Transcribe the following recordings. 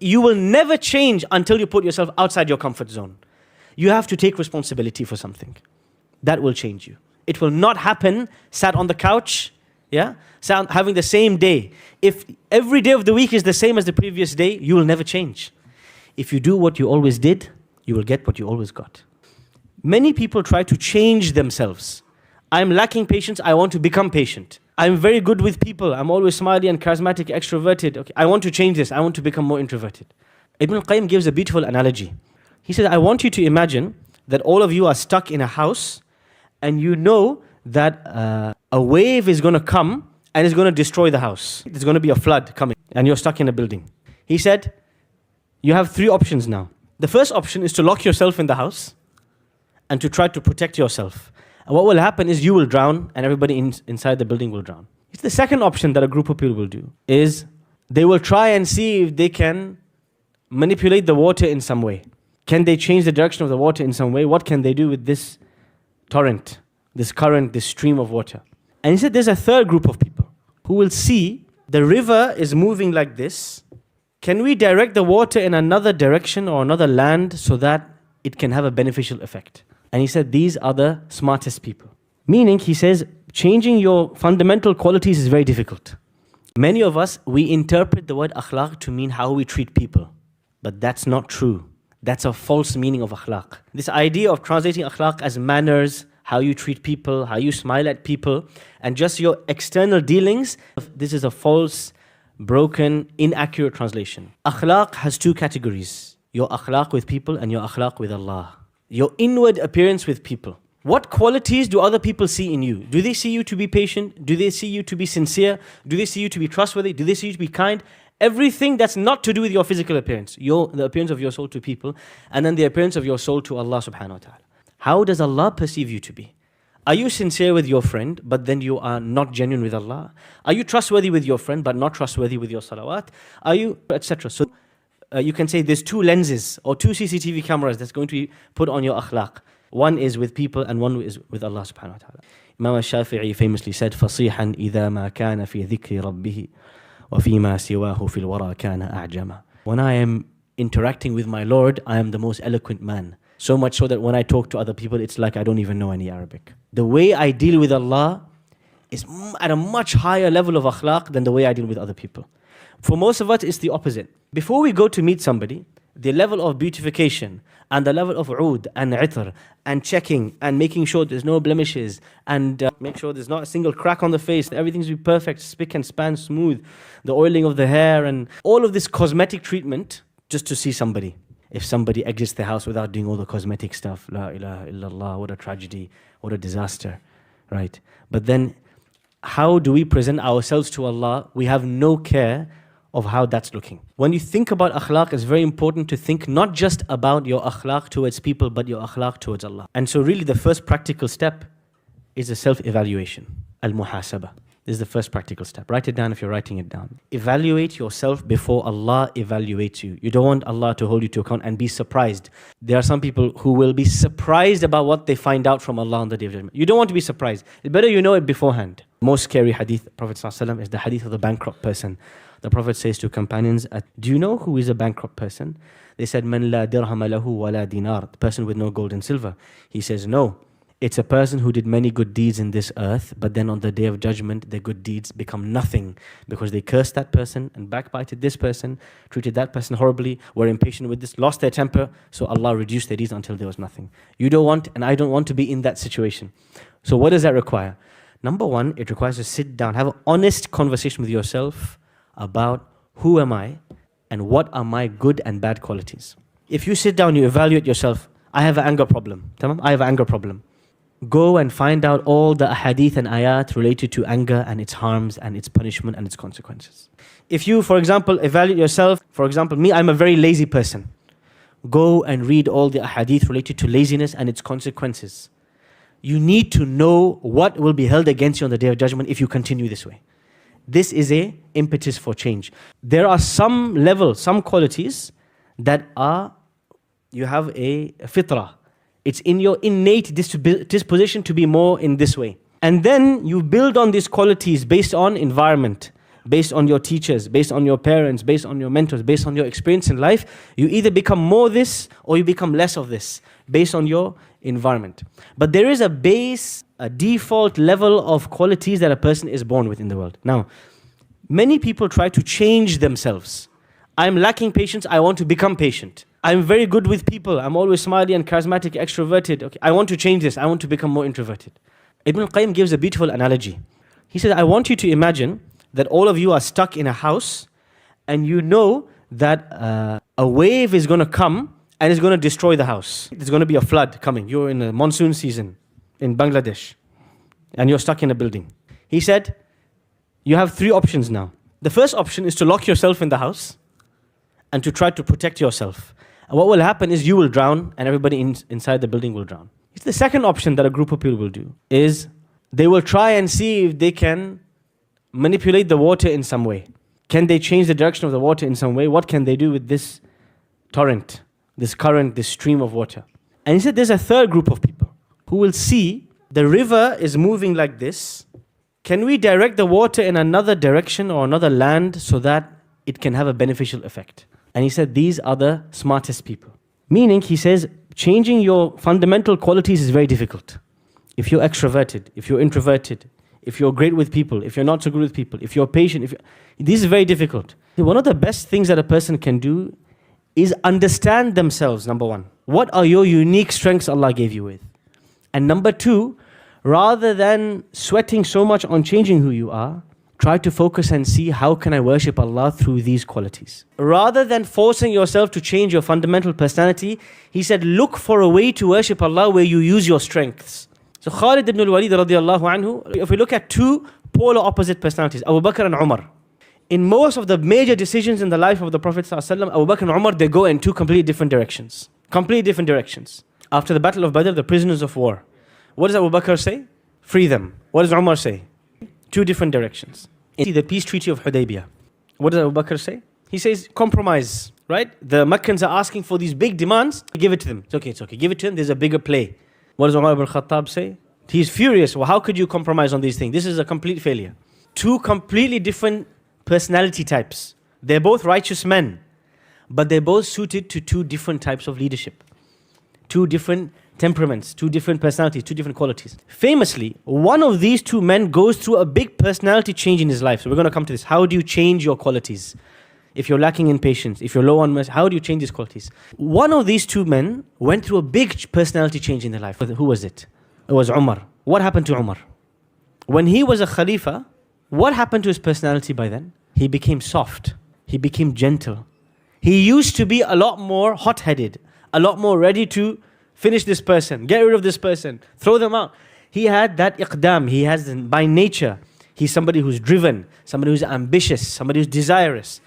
you will never change until you put yourself outside your comfort zone. You have to take responsibility for something. That will change you. It will not happen sat on the couch, having the same day. If every day of the week is the same as the previous day, you will never change. If you do what you always did, you will get what you always got. Many people try to change themselves. I'm lacking patience, I want to become patient. I'm very good with people, I'm always smiley and charismatic, extroverted. Okay, I want to change this, I want to become more introverted. Ibn Al-Qayyim gives a beautiful analogy. He says, I want you to imagine that all of you are stuck in a house and you know that a wave is going to come and it's going to destroy the house. There's going to be a flood coming and you're stuck in a building. He said, you have 3 options now. The first option is to lock yourself in the house and to try to protect yourself. And what will happen is you will drown and everybody inside the building will drown. The second option that a group of people will do is they will try and see if they can manipulate the water in some way. Can they change the direction of the water in some way? What can they do with this torrent, this current, this stream of water? And he said there's a third group of people who will see the river is moving like this. Can we direct the water in another direction or another land so that it can have a beneficial effect? And he said these are the smartest people. Meaning, he says, changing your fundamental qualities is very difficult. Many of us, we interpret the word akhlaq to mean how we treat people. But that's not true. That's a false meaning of akhlaq. This idea of translating akhlaq as manners, how you treat people, how you smile at people, and just your external dealings, this is a false, broken, inaccurate translation. Akhlaq has 2 categories. Your akhlaq with people and your akhlaq with Allah. Your inward appearance with people. What qualities do other people see in you? Do they see you to be patient? Do they see you to be sincere? Do they see you to be trustworthy? Do they see you to be kind? Everything that's not to do with your physical appearance, the appearance of your soul to people, and then the appearance of your soul to Allah subhanahu wa ta'ala. How does Allah perceive you to be? Are you sincere with your friend, but then you are not genuine with Allah? Are you trustworthy with your friend, but not trustworthy with your salawat? Are you, etc. So you can say there's 2 lenses or 2 CCTV cameras that's going to be put on your akhlaq. One is with people and one is with Allah subhanahu wa ta'ala. Imam al-Shafi'i famously said, فَصِيحًا إِذَا مَا كَانَ فِي ذِكْرِ رَبِّهِ وَفِيمَا سِوَاهُ فِي الْوَرَى كَانَ أَعْجَمًا. When I am interacting with my Lord, I am the most eloquent man. So much so that when I talk to other people, it's like I don't even know any Arabic. The way I deal with Allah is at a much higher level of akhlaq than the way I deal with other people. For most of us, it's the opposite. Before we go to meet somebody, the level of beautification and the level of oud and itr and checking and making sure there's no blemishes and make sure there's not a single crack on the face, everything's be perfect, spick and span smooth, the oiling of the hair and all of this cosmetic treatment just to see somebody. If somebody exits the house without doing all the cosmetic stuff, la ilaha illallah, what a tragedy, what a disaster, right? But then how do we present ourselves to Allah? We have no care of how that's looking. When you think about akhlaq, it's very important to think not just about your akhlaq towards people, but your akhlaq towards Allah. And so really the first practical step is a self-evaluation, al-muhasabah. This is the first practical step. Write it down if you're writing it down. Evaluate yourself before Allah evaluates you. You don't want Allah to hold you to account and be surprised. There are some people who will be surprised about what they find out from Allah on the Day of Judgment. You don't want to be surprised. It's better you know it beforehand. Most scary hadith, Prophet ﷺ, is the hadith of the bankrupt person. The Prophet says to companions, do you know who is a bankrupt person? They said, Man la dirham lahu wa la dinar, the person with no gold and silver. He says, no, it's a person who did many good deeds in this earth, but then on the Day of Judgment, their good deeds become nothing because they cursed that person and backbited this person, treated that person horribly, were impatient with this, lost their temper, so Allah reduced their deeds until there was nothing. You don't want, and I don't want to be in that situation. So what does that require? Number 1, it requires to sit down, have an honest conversation with yourself about who am I and what are my good and bad qualities. If you sit down, you evaluate yourself, I have an anger problem. I have an anger problem. Go and find out all the ahadith and ayat related to anger and its harms and its punishment and its consequences. If you, for example, evaluate yourself, for example, me, I'm a very lazy person. Go and read all the ahadith related to laziness and its consequences. You need to know what will be held against you on the Day of Judgment if you continue this way. This is a impetus for change. There are some levels, some qualities that are, you have a fitrah. It's in your innate disposition to be more in this way. And then you build on these qualities based on environment, based on your teachers, based on your parents, based on your mentors, based on your experience in life, you either become more this or you become less of this, based on your environment. But there is a base, a default level of qualities that a person is born with in the world. Now, many people try to change themselves. I'm lacking patience, I want to become patient. I'm very good with people, I'm always smiley and charismatic, extroverted. Okay, I want to change this, I want to become more introverted. Ibn Al-Qayyim gives a beautiful analogy. He says, I want you to imagine that all of you are stuck in a house and you know that a wave is going to come and it's going to destroy the house. There's going to be a flood coming. You're in a monsoon season in Bangladesh and you're stuck in a building. He said, you have three options now. The first option is to lock yourself in the house and to try to protect yourself. And what will happen is you will drown and everybody inside the building will drown. The second option that a group of people will do is they will try and see if they can manipulate the water in some way. Can they change the direction of the water in some way? What can they do with this torrent, this current, this stream of water? And he said there's a third group of people who will see the river is moving like this. Can we direct the water in another direction or another land so that it can have a beneficial effect? And he said these are the smartest people. Meaning, he says, changing your fundamental qualities is very difficult. If you're extroverted, if you're introverted, if you're great with people, if you're not so good with people, if you're patient, this is very difficult. One of the best things that a person can do is understand themselves, number one. What are your unique strengths Allah gave you with? And number two, rather than sweating so much on changing who you are, try to focus and see how can I worship Allah through these qualities. Rather than forcing yourself to change your fundamental personality, he said, look for a way to worship Allah where you use your strengths. So Khalid ibn al-Walid radiallahu anhu, if we look at two polar opposite personalities, Abu Bakr and Umar. In most of the major decisions in the life of the Prophet ﷺ, Abu Bakr and Umar, they go in two completely different directions. Completely different directions. After the Battle of Badr, the prisoners of war. What does Abu Bakr say? Free them. What does Umar say? Two different directions. In the peace treaty of Hudaybiyah, what does Abu Bakr say? He says, compromise, right? The Meccans are asking for these big demands. Give it to them. It's okay. Give it to them. There's a bigger play. What does Umar Ibn Al-Khattab say? He's furious. Well, how could you compromise on these things? This is a complete failure. Two completely different personality types. They're both righteous men, but they're both suited to two different types of leadership. Two different temperaments, two different personalities, two different qualities. Famously, one of these two men goes through a big personality change in his life. So we're going to come to this. How do you change your qualities? If you're lacking in patience, if you're low on mercy, how do you change these qualities? One of these two men went through a big personality change in their life. Who was it? It was Umar. What happened to Umar? When he was a Khalifa, what happened to his personality by then? He became soft. He became gentle. He used to be a lot more hot-headed, a lot more ready to finish this person, get rid of this person, throw them out. He had that iqdam. He has, by nature, he's somebody who's driven, somebody who's ambitious, somebody who's desirous.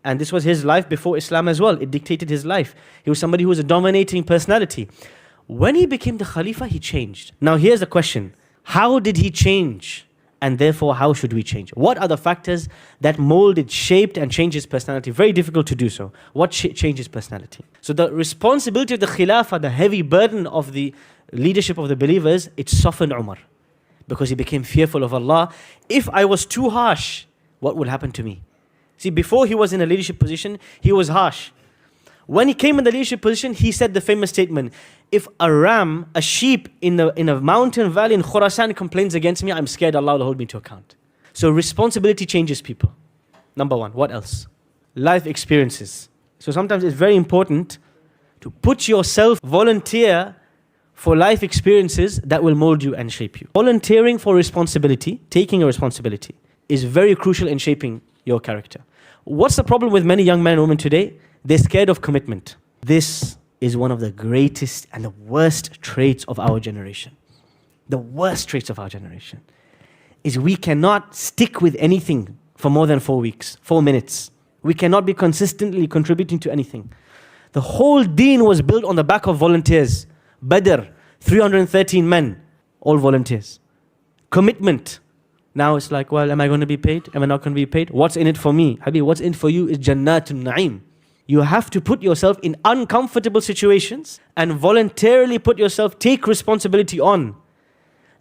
And this was his life before Islam as well. It dictated his life. He was somebody who was a dominating personality. When he became the Khalifa, he changed. Now here's the question. How did he change? And therefore, how should we change? What are the factors that molded, shaped, and changed his personality? Very difficult to do so. What changed his personality? So the responsibility of the Khilafah, the heavy burden of the leadership of the believers, it softened Umar. Because he became fearful of Allah. If I was too harsh, what would happen to me? See, before he was in a leadership position, he was harsh. When he came in the leadership position, he said the famous statement, if a ram, a sheep in a mountain valley in Khurasan complains against me, I'm scared Allah will hold me to account. So responsibility changes people. Number one, what else? Life experiences. So sometimes it's very important to put yourself, volunteer for life experiences that will mold you and shape you. Volunteering for responsibility, taking a responsibility, is very crucial in shaping your character. What's the problem with many young men and women today? They're scared of commitment. This is one of the greatest and the worst traits of our generation. The worst traits of our generation is we cannot stick with anything for more than 4 weeks, 4 minutes. We cannot be consistently contributing to anything. The whole deen was built on the back of volunteers. Badr, 313 men, all volunteers. Commitment. Now it's like, well, am I going to be paid? Am I not going to be paid? What's in it for me? Habib, what's in for you is Jannatun Na'im. You have to put yourself in uncomfortable situations and voluntarily put yourself, take responsibility on.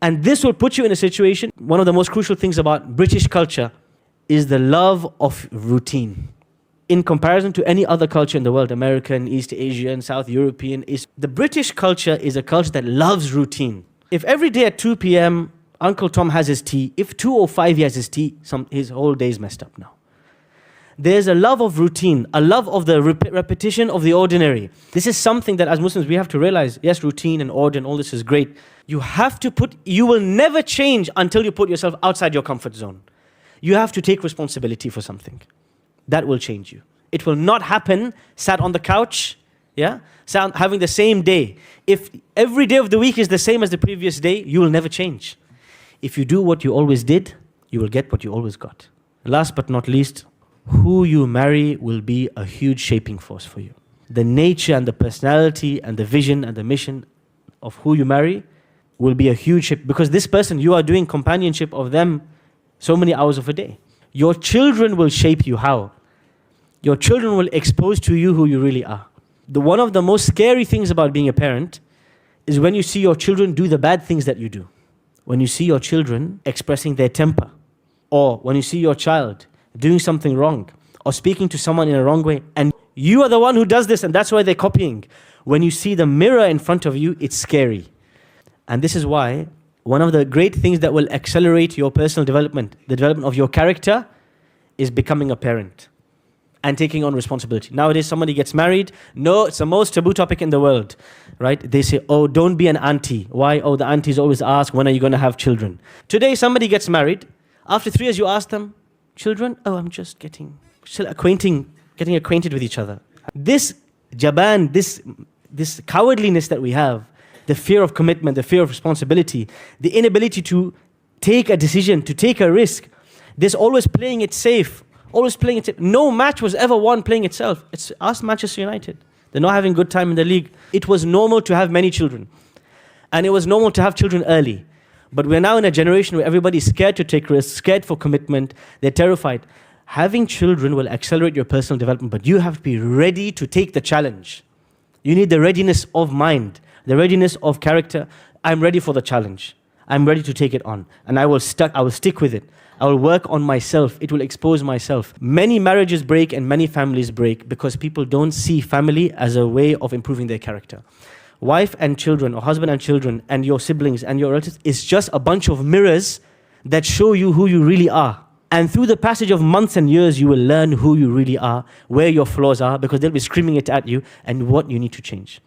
And this will put you in a situation, one of the most crucial things about British culture is the love of routine. In comparison to any other culture in the world, American, East Asian, South European, the British culture is a culture that loves routine. If every day at 2 p.m. Uncle Tom has his tea, if 2:05 he has his tea, his whole day is messed up now. There's a love of routine, a love of the repetition of the ordinary. This is something that as Muslims we have to realize, yes, routine and order and all this is great. You will never change until you put yourself outside your comfort zone. You have to take responsibility for something. That will change you. It will not happen sat on the couch, having the same day. If every day of the week is the same as the previous day, you will never change. If you do what you always did, you will get what you always got. Last but not least, who you marry will be a huge shaping force for you. The nature and the personality and the vision and the mission of who you marry will be a huge shape, because this person, you are doing companionship of them so many hours of a day. Your children will shape you. How? Your children will expose to you who you really are. One of the most scary things about being a parent is when you see your children do the bad things that you do. When you see your children expressing their temper, or when you see your child doing something wrong, or speaking to someone in a wrong way, and you are the one who does this and that's why they're copying. When you see the mirror in front of you, it's scary. And this is why one of the great things that will accelerate your personal development, the development of your character, is becoming a parent and taking on responsibility. Nowadays, somebody gets married. No, it's the most taboo topic in the world, right? They say, oh, don't be an auntie. Why? Oh, the aunties always ask, when are you going to have children? Today, somebody gets married. After 3 years, you ask them, children? Oh, I'm just getting acquainted with each other. This jaban, this cowardliness that we have, the fear of commitment, the fear of responsibility, the inability to take a decision, to take a risk, this always playing it safe, always playing it safe. No match was ever won playing itself. It's ask Manchester United. They're not having a good time in the league. It was normal to have many children. And it was normal to have children early. But we're now in a generation where everybody's scared to take risks, scared for commitment, they're terrified. Having children will accelerate your personal development, but you have to be ready to take the challenge. You need the readiness of mind, the readiness of character. I'm ready for the challenge. I'm ready to take it on. And I will stick with it. I will work on myself. It will expose myself. Many marriages break and many families break because people don't see family as a way of improving their character. Wife and children, or husband and children, and your siblings and your relatives is just a bunch of mirrors that show you who you really are. And through the passage of months and years, you will learn who you really are, where your flaws are, because they'll be screaming it at you, and what you need to change.